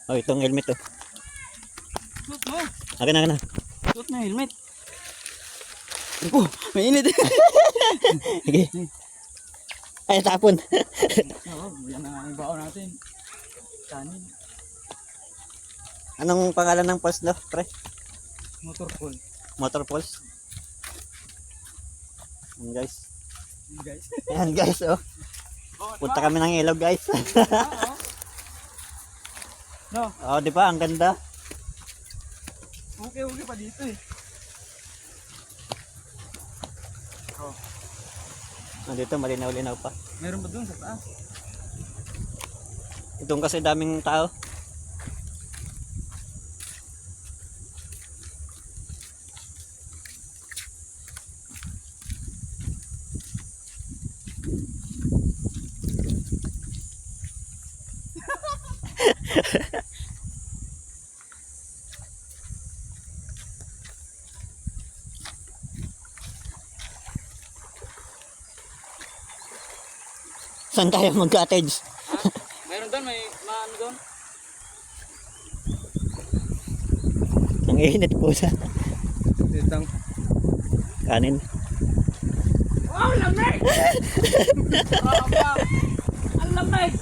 Oh, itong helmet oh. Suot mo. Akin na. Suot na helmet. Oh, mainit. Sige. Ay, tapon. Oo, yan na nga yung baon natin. Kanin. Anong pangalan ng falls no, pre? Motor pool. Motor falls. Yan guys. Yun, guys. Yan guys oh. Punta kami ng ilog guys. No. Oh, di ba? Ang ganda. Okay pa dito eh. Oh. Nandito malinaw-linaw pa. Meron ba dun sa taas? Itong kasi daming tao. Saan tayo mag-cottage? Meron doon, may ano doon? Ang init po sa Ditang. kanin. Wow, lamig! Ang lamig!